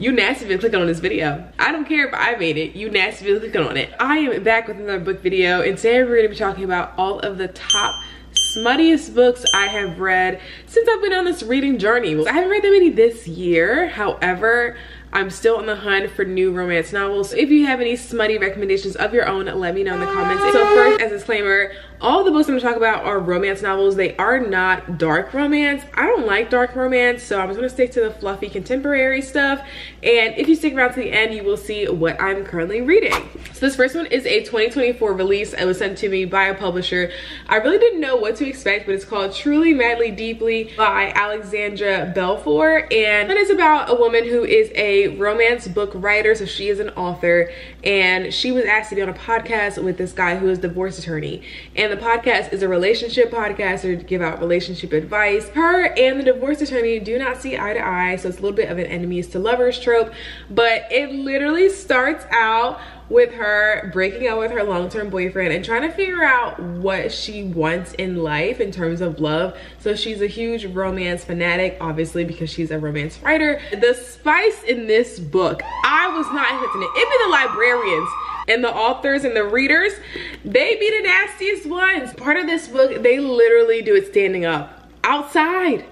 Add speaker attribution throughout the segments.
Speaker 1: You nasty for clicking on this video. I don't care if I made it, you nasty for clicking on it. I am back with another book video, and today we're gonna be talking about all of the top smuttiest books I have read since I've been on this reading journey. I haven't read that many this year, however, I'm still on the hunt for new romance novels. If you have any smutty recommendations of your own, let me know in the comments. So first, as a disclaimer, all the books I'm gonna talk about are romance novels. They are not dark romance. I don't like dark romance, so I'm just gonna stick to the fluffy contemporary stuff. And if you stick around to the end, you will see what I'm currently reading. So this first one is a 2024 release. It was sent to me by a publisher. I really didn't know what to expect, but it's called Truly, Madly, Deeply by Alexandra Belfour. And it is about a woman who is a romance book writer, so she is an author, and she was asked to be on a podcast with this guy who is a divorce attorney. And the podcast is a relationship podcast to give out relationship advice. Her and the divorce attorney do not see eye to eye, so it's a little bit of an enemies to lovers trope, but it literally starts out with her breaking up with her long-term boyfriend and trying to figure out what she wants in life in terms of love. So she's a huge romance fanatic, obviously, because she's a romance writer. The spice in this book, I was not expecting it. It be the librarians and the authors and the readers, they be the nastiest ones. Part of this book, they literally do it standing up. Outside.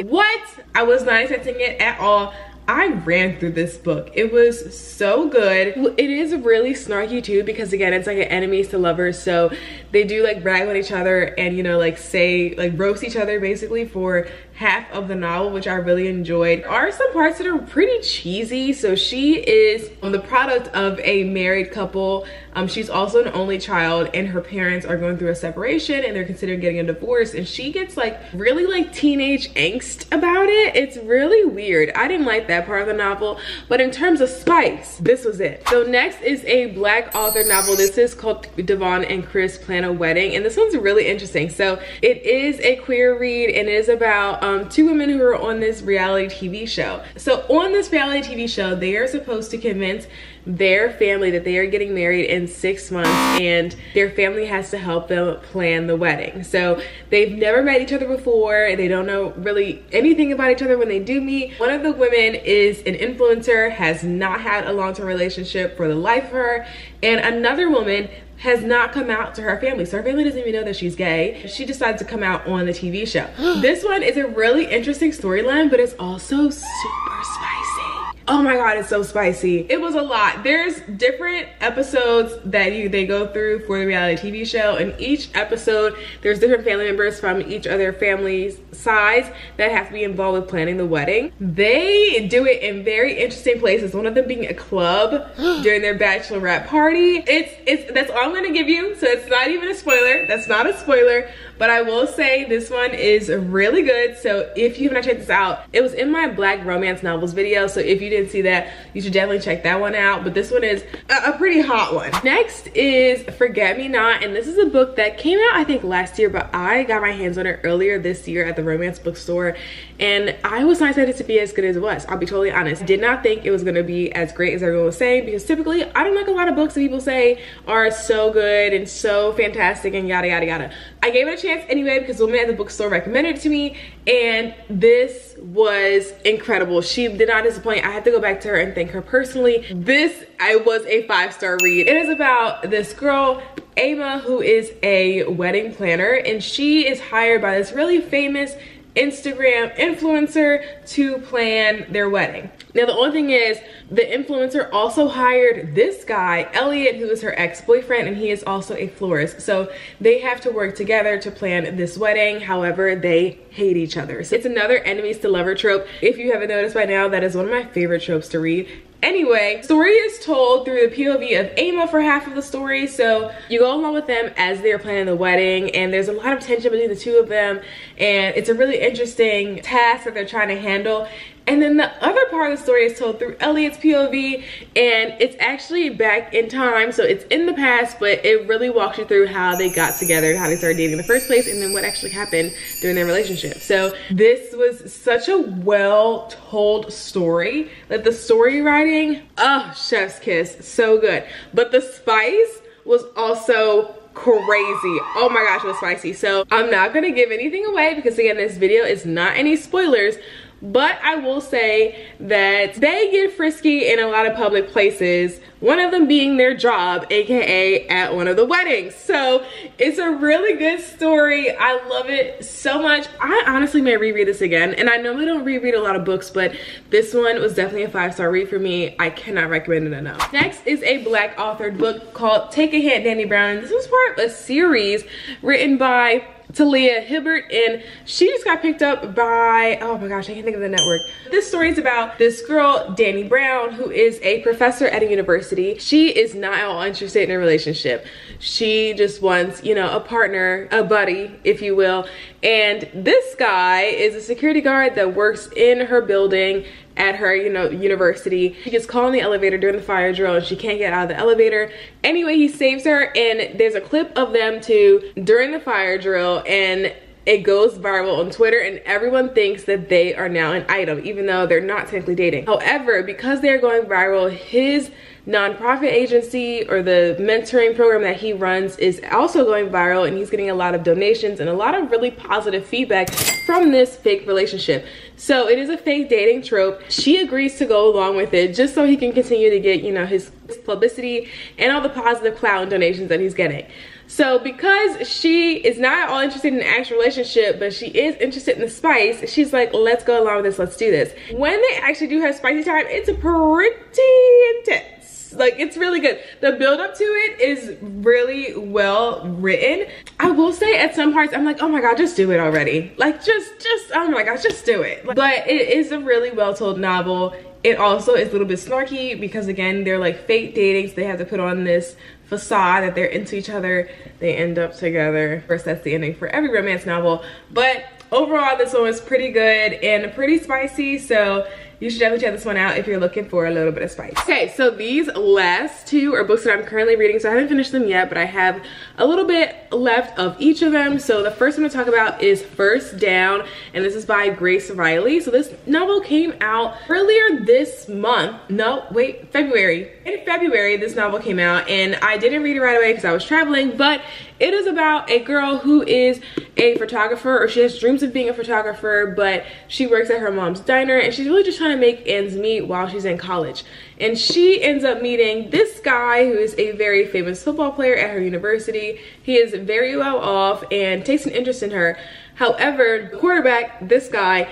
Speaker 1: What? I was not expecting it at all. I ran through this book. It was so good. It is really snarky too, because again, it's like an enemies to lovers. So they do like brag on each other and, you know, like say, like roast each other basically for half of the novel, which I really enjoyed. There are some parts that are pretty cheesy. So she is the product of a married couple. She's also an only child, and her parents are going through a separation and they're considering getting a divorce, and she gets like really like teenage angst about it. It's really weird. I didn't like that part of the novel, but in terms of spice, this was it. So next is a Black author novel. This is called Devon and Chris Plan a Wedding, and this one's really interesting. So it is a queer read, and it is about two women who are on this reality TV show. So on this reality TV show, they are supposed to convince their family that they are getting married in 6 months, and their family has to help them plan the wedding. So they've never met each other before. They don't know really anything about each other when they do meet. One of the women is an influencer, has not had a long-term relationship for the life of her, and another woman has not come out to her family. So her family doesn't even know that she's gay. She decides to come out on the TV show. This one is a really interesting storyline, but it's also super spicy. Oh my God, it's so spicy. It was a lot. There's different episodes that they go through for the reality TV show, and each episode there's different family members from each other family's sides that have to be involved with planning the wedding. They do it in very interesting places, one of them being a club during their bachelorette party. That's all I'm gonna give you, so it's not even a spoiler. That's not a spoiler, but I will say this one is really good. So if you haven't checked this out, it was in my Black romance novels video, so if you didn't see that, you should definitely check that one out. But this one is a pretty hot one. Next is Forget Me Not, and this is a book that came out I think last year, but I got my hands on it earlier this year at the romance bookstore, and I was not excited to be as good as it was. I'll be totally honest. Did not think it was gonna be as great as everyone was saying, because typically I don't like a lot of books that people say are so good and so fantastic and yada yada yada. I gave it a chance anyway because the woman at the bookstore recommended it to me, and this was incredible. She did not disappoint. I had to go back to her and thank her personally. This was a 5-star read. It is about this girl, Emma, who is a wedding planner, and she is hired by this really famous Instagram influencer to plan their wedding. Now the only thing is, the influencer also hired this guy, Elliot, who is her ex-boyfriend, and he is also a florist. So they have to work together to plan this wedding. However, they hate each other. So it's another enemies to lover trope. If you haven't noticed by now, that is one of my favorite tropes to read. Anyway, story is told through the POV of Emma for half of the story, so you go along with them as they're planning the wedding, and there's a lot of tension between the two of them, and it's a really interesting task that they're trying to handle. And then the other part of the story is told through Elliot's POV, and it's actually back in time, so it's in the past, but it really walks you through how they got together, how they started dating in the first place, and then what actually happened during their relationship. So this was such a well told story. Like the story writing, oh, chef's kiss, so good. But the spice was also crazy. Oh my gosh, it was spicy. So I'm not gonna give anything away because again, this video is not any spoilers, but I will say that they get frisky in a lot of public places, one of them being their job, aka at one of the weddings. So it's a really good story. I love it so much. I honestly may reread this again, and I normally don't reread a lot of books, but this one was definitely a 5-star read for me. I cannot recommend it enough. Next is a Black authored book called Take a Hint, Danny Brown. This was part of a series written by Talia Hibbert, and she just got picked up by, oh my gosh, I can't think of the network. This story is about this girl, Danny Brown, who is a professor at a university. She is not at all interested in a relationship. She just wants, you know, a partner, a buddy, if you will. And this guy is a security guard that works in her building at her, you know, university. She gets called in the elevator during the fire drill and she can't get out of the elevator. Anyway, he saves her, and there's a clip of them two during the fire drill, and it goes viral on Twitter, and everyone thinks that they are now an item, even though they're not technically dating. However, because they're going viral, his nonprofit agency or the mentoring program that he runs is also going viral, and he's getting a lot of donations and a lot of really positive feedback from this fake relationship. So it is a fake dating trope. She agrees to go along with it just so he can continue to get, you know, his publicity and all the positive clout and donations that he's getting. So because she is not at all interested in an actual relationship, but she is interested in the spice, she's like, let's go along with this, let's do this. When they actually do have spicy time, it's pretty intense. Like, it's really good. The build up to it is really well written. I will say at some parts, I'm like, oh my God, just do it already. Like, just, oh my gosh, just do it. But it is a really well told novel. It also is a little bit snarky because, again, they're like fake dating, so they have to put on this facade that they're into each other. They end up together. Of course, that's the ending for every romance novel. But overall, this one was pretty good and pretty spicy, so you should definitely check this one out if you're looking for a little bit of spice. Okay, so these last two are books that I'm currently reading, so I haven't finished them yet, but I have a little bit left of each of them. So the first one to talk about is First Down, and this is by Grace Riley. So this novel came out earlier this month. No, wait, February. In February, this novel came out, and I didn't read it right away because I was traveling, but it is about a girl who is a photographer, or she has dreams of being a photographer, but she works at her mom's diner, and she's really just trying to make ends meet while she's in college. And she ends up meeting this guy who is a very famous football player at her university. He is very well off and takes an interest in her. However, the quarterback, this guy,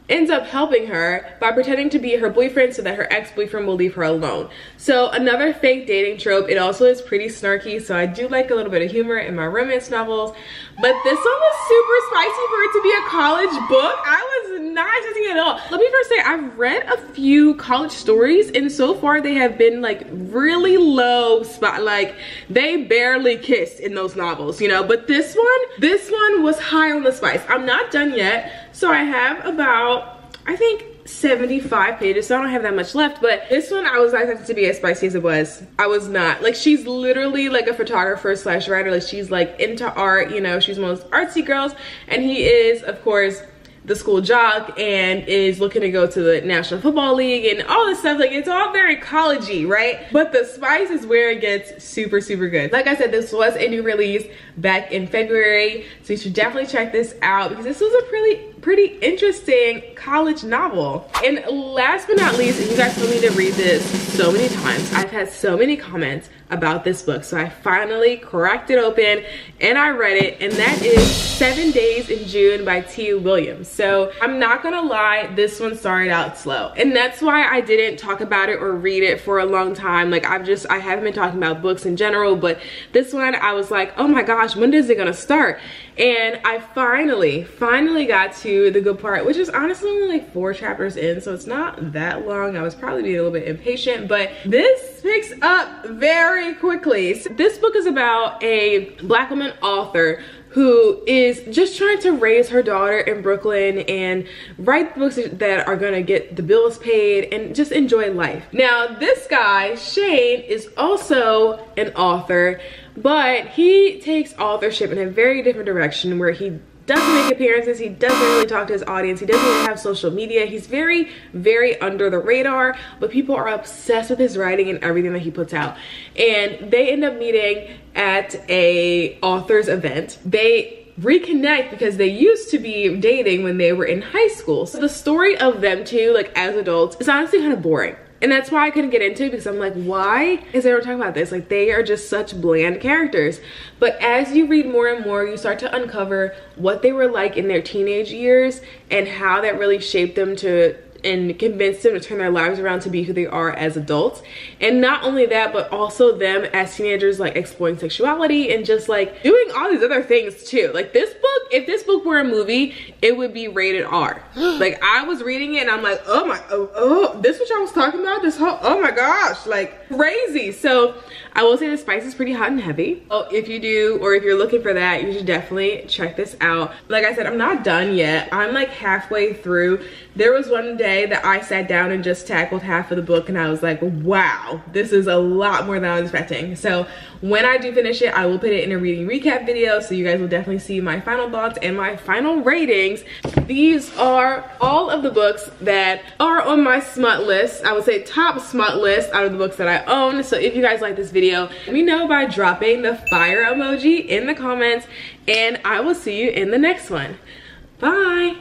Speaker 1: ends up helping her by pretending to be her boyfriend so that her ex-boyfriend will leave her alone. So another fake dating trope. It also is pretty snarky, so I do like a little bit of humor in my romance novels. But this one was super spicy for it to be a college book. I was not expecting it at all. Let me first say, I've read a few college stories, and so far they have been like really low spot. Like, they barely kissed in those novels, you know. But this one was high on the spice. I'm not done yet, so I have about, I think, 75 pages, so I don't have that much left. But this one, I was not expecting to be as spicy as it was. I was not. Like, she's literally like a photographer slash writer. Like, she's like into art, you know, she's one of those artsy girls, and he is, of course, the school jock and is looking to go to the National Football League and all this stuff. Like, it's all very college-y, right? But the spice is where it gets super, super good. Like I said, this was a new release back in February, so you should definitely check this out because this was a pretty interesting college novel. And last but not least, you guys told me to read this so many times. I've had so many comments about this book, so I finally cracked it open and I read it, and that is 7 Days in June by T. Williams. So I'm not gonna lie, this one started out slow, and that's why I didn't talk about it or read it for a long time. Like, I haven't been talking about books in general, but this one I was like, oh my gosh, when is it gonna start? And I finally got to the good part, which is honestly only like 4 chapters in, so it's not that long. I was probably being a little bit impatient, but this picks up very quickly. So this book is about a Black woman author who is just trying to raise her daughter in Brooklyn and write books that are gonna get the bills paid and just enjoy life. Now, this guy, Shane, is also an author, but he takes authorship in a very different direction where he doesn't make appearances, he doesn't really talk to his audience, he doesn't really have social media. He's very, very under the radar, but people are obsessed with his writing and everything that he puts out. And they end up meeting at a author's event. They reconnect because they used to be dating when they were in high school. So the story of them two, like as adults, is honestly kind of boring. And that's why I couldn't get into it, because I'm like, why is everyone talking about this? Like, they are just such bland characters. But as you read more and more, you start to uncover what they were like in their teenage years and how that really shaped them to and convinced them to turn their lives around to be who they are as adults. And not only that, but also them as teenagers, like exploring sexuality and just like doing all these other things too. Like this book, if this book were a movie, it would be rated R. Like I was reading it and I'm like, oh, this what y'all was talking about? This whole, oh my gosh, like crazy. So I will say the spice is pretty hot and heavy. Oh, if you do, or if you're looking for that, you should definitely check this out. Like I said, I'm not done yet. I'm like halfway through. There was one day that I sat down and just tackled half of the book and I was like, wow, this is a lot more than I was expecting. So when I do finish it, I will put it in a reading recap video, so you guys will definitely see my final thoughts and my final ratings. These are all of the books that are on my smut list. I would say top smut list out of the books that I own. So if you guys like this video, let me know by dropping the fire emoji in the comments, and I will see you in the next one. Bye.